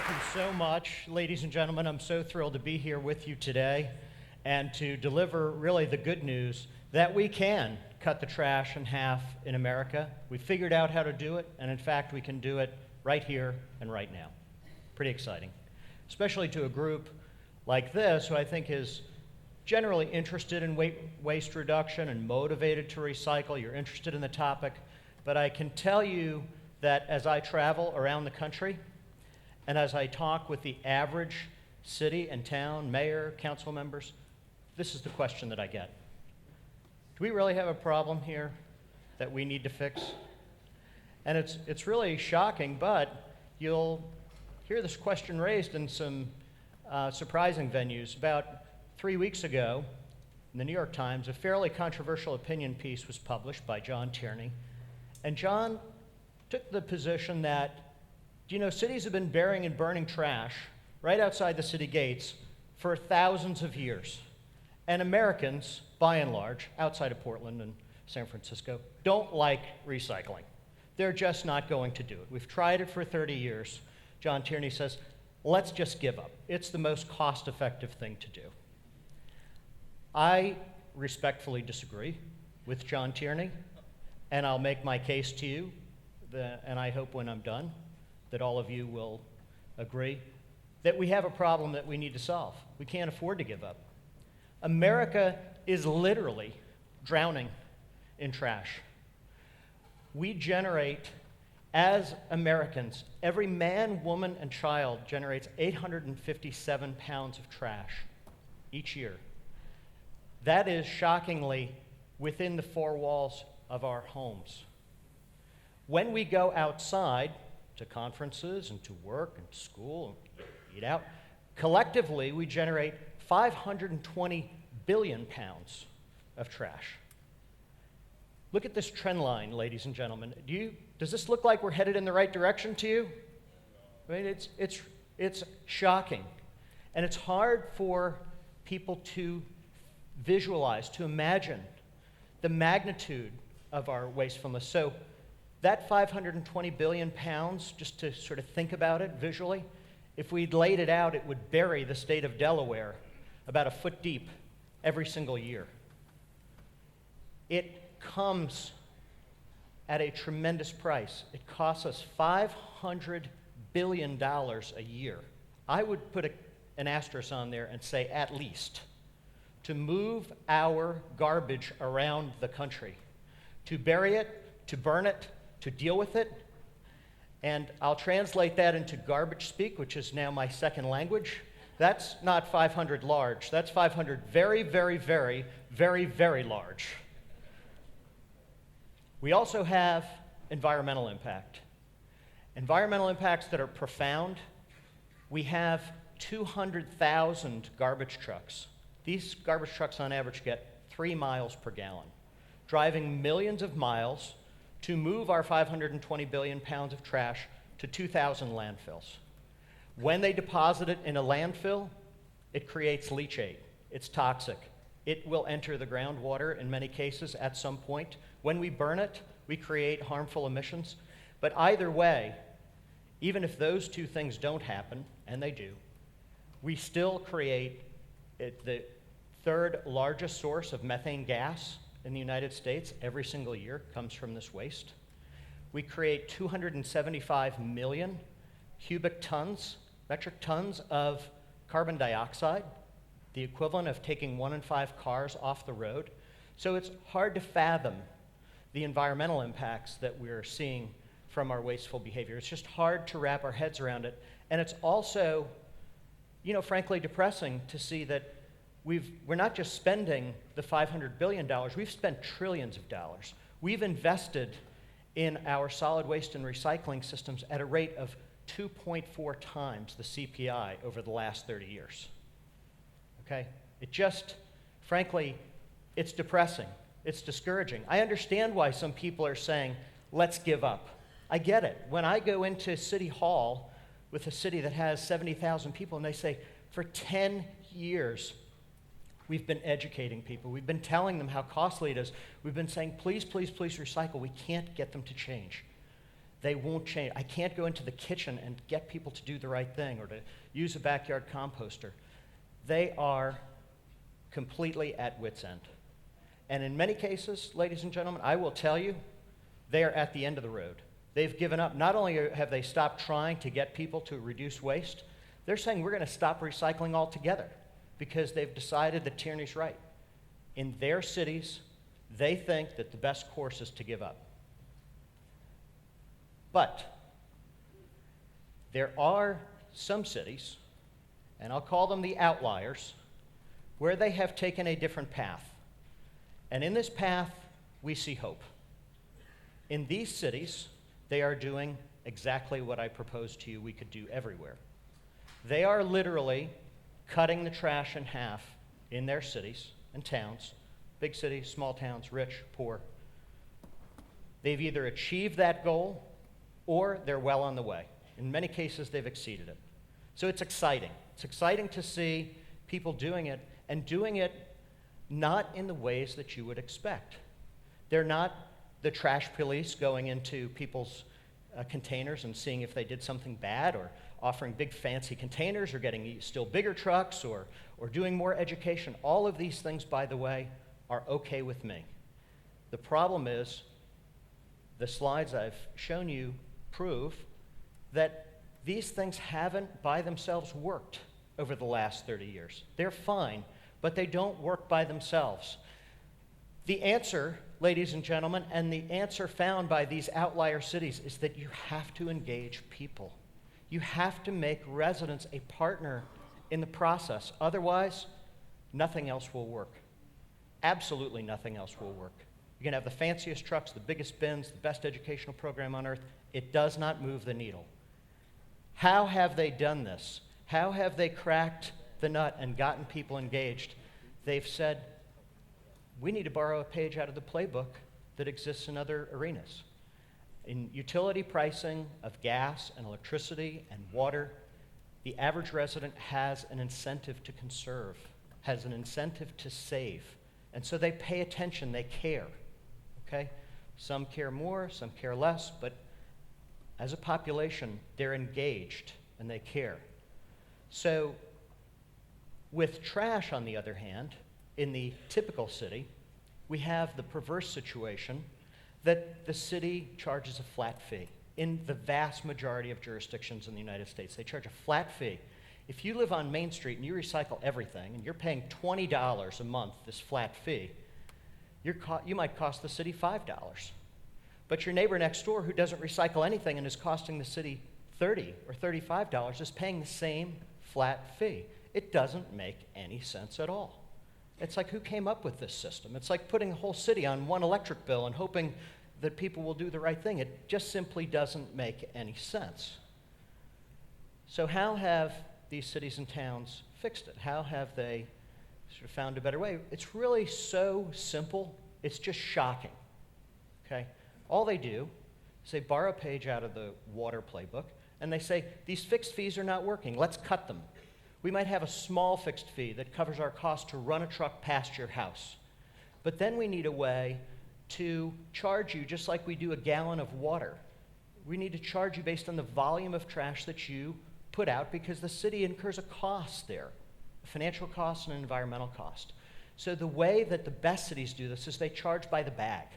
Thank you so much, ladies and gentlemen. I'm so thrilled to be here with you today and to deliver really the good news that we can cut the trash in half in America. We figured out how to do it, and in fact, we can do it right here and right now. Pretty exciting, especially to a group like this who I think is generally interested in waste reduction and motivated to recycle. You're interested in the topic, but I can tell you that as I travel around the country and as I talk with the average city and town, mayor, council members, this is the question that I get. Do we really have a problem here that we need to fix? And it's really shocking, but you'll hear this question raised in some surprising venues. About 3 weeks ago, in the New York Times, a fairly controversial opinion piece was published by John Tierney. And John took the position that, cities have been burying and burning trash right outside the city gates for thousands of years. And Americans, by and large, outside of Portland and San Francisco, don't like recycling. They're just not going to do it. We've tried it for 30 years. John Tierney says, let's just give up. It's the most cost-effective thing to do. I respectfully disagree with John Tierney, and I'll make my case to you, and I hope when I'm done that all of you will agree that we have a problem that we need to solve. We can't afford to give up. America is literally drowning in trash. We generate, as Americans, every man, woman, and child generates 857 pounds of trash each year. That is shockingly within the four walls of our homes. When we go outside to conferences and to work and to school and eat out, collectively we generate 520 billion pounds of trash. Look at this trend line, ladies and gentlemen. Does this look like we're headed in the right direction to you? I mean, it's shocking. And it's hard for people to visualize, to imagine the magnitude of our wastefulness. So that 520 billion pounds, just to sort of think about it visually, if we'd laid it out, it would bury the state of Delaware about a foot deep every single year. It comes at a tremendous price. It costs us $500 billion a year. I would put an asterisk on there and say at least, to move our garbage around the country, to bury it, to burn it, to deal with it. And I'll translate that into garbage speak, which is now my second language. That's not 500 large. That's 500 very, very, very, very, very large. We also have environmental impact. Environmental impacts that are profound. We have 200,000 garbage trucks. These garbage trucks on average get 3 miles per gallon, driving millions of miles to move our 520 billion pounds of trash to 2,000 landfills. When they deposit it in a landfill, it creates leachate. It's toxic. It will enter the groundwater in many cases at some point. When we burn it, we create harmful emissions. But either way, even if those two things don't happen, and they do, we still create the third largest source of methane gas in the United States every single year comes from this waste. We create 275 million metric tons of carbon dioxide, the equivalent of taking 1 in 5 cars off the road. So it's hard to fathom the environmental impacts that we're seeing from our wasteful behavior. It's just hard to wrap our heads around it. And it's also, frankly depressing to see that we're not just spending the $500 billion, we've spent trillions of dollars. We've invested in our solid waste and recycling systems at a rate of 2.4 times the CPI over the last 30 years. Okay? It just, frankly, it's depressing. It's discouraging. I understand why some people are saying, let's give up. I get it. When I go into City Hall with a city that has 70,000 people and they say, for 10 years, we've been educating people. We've been telling them how costly it is. We've been saying, please, please, please recycle. We can't get them to change. They won't change. I can't go into the kitchen and get people to do the right thing or to use a backyard composter. They are completely at wit's end. And in many cases, ladies and gentlemen, I will tell you, they are at the end of the road. They've given up. Not only have they stopped trying to get people to reduce waste, they're saying we're going to stop recycling altogether because they've decided that tyranny's right. In their cities, they think that the best course is to give up. But there are some cities, and I'll call them the outliers, where they have taken a different path. And in this path, we see hope. In these cities, they are doing exactly what I proposed to you we could do everywhere. They are literally cutting the trash in half in their cities and towns, big cities, small towns, rich, poor. They've either achieved that goal or they're well on the way. In many cases, they've exceeded it. So it's exciting. It's exciting to see people doing it, and doing it not in the ways that you would expect. They're not the trash police going into people's containers and seeing if they did something bad, or offering big fancy containers, or getting still bigger trucks, or doing more education. All of these things, by the way, are okay with me. The problem is the slides I've shown you prove that these things haven't by themselves worked over the last 30 years. They're fine, but they don't work by themselves. The answer, ladies and gentlemen, and the answer found by these outlier cities is that you have to engage people. You have to make residents a partner in the process. Otherwise, nothing else will work. Absolutely nothing else will work. You can have the fanciest trucks, the biggest bins, the best educational program on earth. It does not move the needle. How have they done this? How have they cracked the nut and gotten people engaged? They've said, we need to borrow a page out of the playbook that exists in other arenas. In utility pricing of gas and electricity and water, the average resident has an incentive to conserve, has an incentive to save. And so they pay attention, they care, okay? Some care more, some care less, but as a population, they're engaged and they care. So with trash, on the other hand, in the typical city, we have the perverse situation that the city charges a flat fee. In the vast majority of jurisdictions in the United States, they charge a flat fee. If you live on Main Street and you recycle everything, and you're paying $20 a month, this flat fee, you might cost the city $5. But your neighbor next door who doesn't recycle anything and is costing the city $30 or $35 is paying the same flat fee. It doesn't make any sense at all. It's like, who came up with this system? It's like putting a whole city on one electric bill and hoping that people will do the right thing. It just simply doesn't make any sense. So how have these cities and towns fixed it? How have they sort of found a better way? It's really so simple, it's just shocking, okay? All they do is they borrow a page out of the water playbook, and they say, these fixed fees are not working, let's cut them. We might have a small fixed fee that covers our cost to run a truck past your house. But then we need a way to charge you just like we do a gallon of water. We need to charge you based on the volume of trash that you put out, because the city incurs a cost there, a financial cost and an environmental cost. So the way that the best cities do this is they charge by the bag.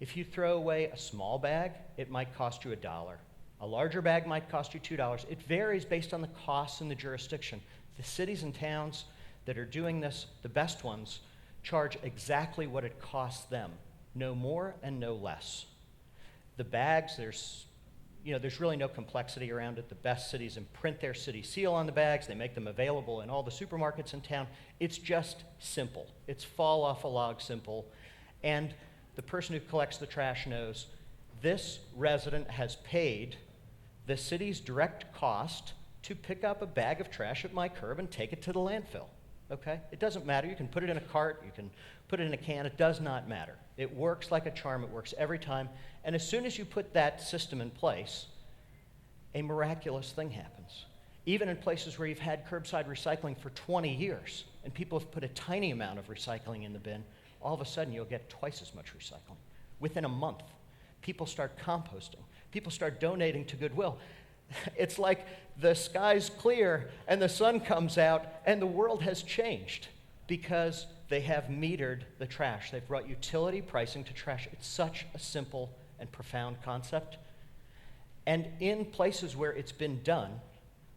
If you throw away a small bag, it might cost you $1. A larger bag might cost you $2. It varies based on the costs in the jurisdiction. The cities and towns that are doing this, the best ones, charge exactly what it costs them, no more and no less. The bags, there's really no complexity around it. The best cities imprint their city seal on the bags. They make them available in all the supermarkets in town. It's just simple. It's fall off a log simple. And the person who collects the trash knows this resident has paid the city's direct cost to pick up a bag of trash at my curb and take it to the landfill, okay? It doesn't matter. You can put it in a cart, you can put it in a can. It does not matter. It works like a charm. It works every time. And as soon as you put that system in place, a miraculous thing happens. Even in places where you've had curbside recycling for 20 years and people have put a tiny amount of recycling in the bin, all of a sudden you'll get twice as much recycling. Within a month, people start composting. People start donating to Goodwill. It's like the sky's clear and the sun comes out and the world has changed because they have metered the trash. They've brought utility pricing to trash. It's such a simple and profound concept. And in places where it's been done,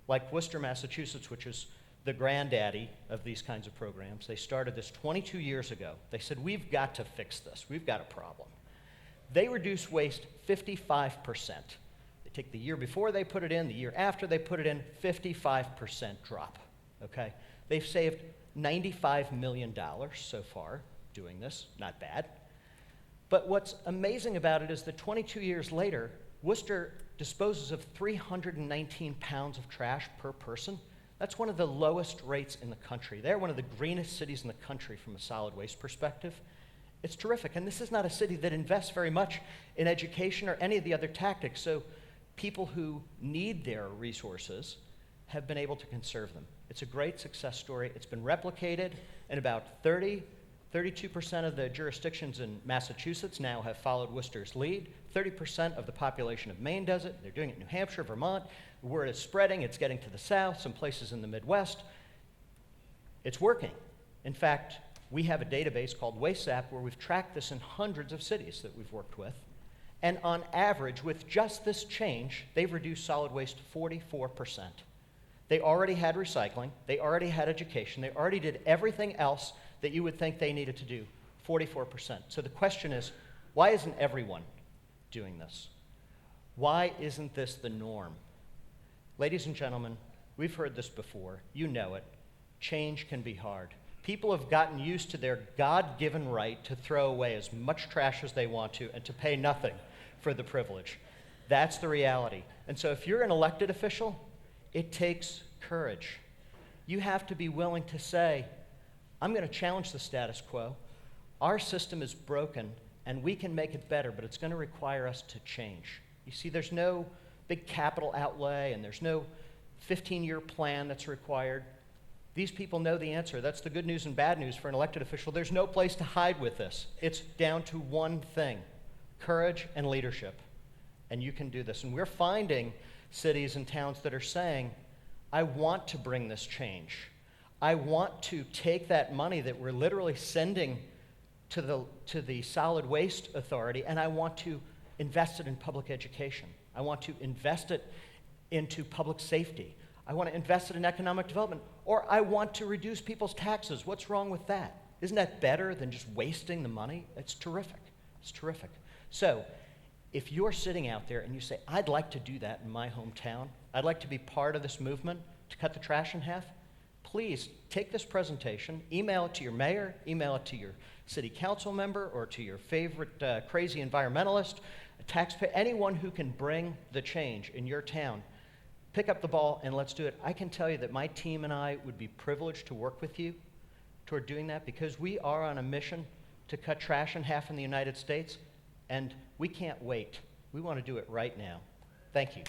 like Worcester, Massachusetts, which is the granddaddy of these kinds of programs, they started this 22 years ago. They said, we've got to fix this. We've got a problem. They reduce waste 55%. They take the year before they put it in, the year after they put it in, 55% drop, okay? They've saved $95 million so far doing this, not bad. But what's amazing about it is that 22 years later, Worcester disposes of 319 pounds of trash per person. That's one of the lowest rates in the country. They're one of the greenest cities in the country from a solid waste perspective. It's terrific, and this is not a city that invests very much in education or any of the other tactics, so people who need their resources have been able to conserve them. It's a great success story. It's been replicated in about 32% of the jurisdictions in Massachusetts now have followed Worcester's lead. 30% of the population of Maine does it. They're doing it in New Hampshire, Vermont. The word is spreading. It's getting to the south, some places in the Midwest. It's working. In fact, we have a database called WasteZero where we've tracked this in hundreds of cities that we've worked with. And on average, with just this change, they've reduced solid waste 44%. They already had recycling. They already had education. They already did everything else that you would think they needed to do, 44%. So the question is, why isn't everyone doing this? Why isn't this the norm? Ladies and gentlemen, we've heard this before. You know it. Change can be hard. People have gotten used to their God-given right to throw away as much trash as they want to and to pay nothing for the privilege. That's the reality. And so if you're an elected official, it takes courage. You have to be willing to say, I'm going to challenge the status quo. Our system is broken, and we can make it better, but it's going to require us to change. You see, there's no big capital outlay, and there's no 15-year plan that's required. These people know the answer. That's the good news and bad news for an elected official. There's no place to hide with this. It's down to one thing, courage and leadership. And you can do this. And we're finding cities and towns that are saying, I want to bring this change. I want to take that money that we're literally sending to the Solid Waste Authority, and I want to invest it in public education. I want to invest it into public safety. I want to invest it in economic development, or I want to reduce people's taxes. What's wrong with that? Isn't that better than just wasting the money? It's terrific. It's terrific. So if you're sitting out there and you say, I'd like to do that in my hometown, I'd like to be part of this movement to cut the trash in half, please take this presentation, email it to your mayor, email it to your city council member, or to your favorite crazy environmentalist, a taxpayer, anyone who can bring the change in your town. Pick up the ball and let's do it. I can tell you that my team and I would be privileged to work with you toward doing that, because we are on a mission to cut trash in half in the United States, and we can't wait. We want to do it right now. Thank you.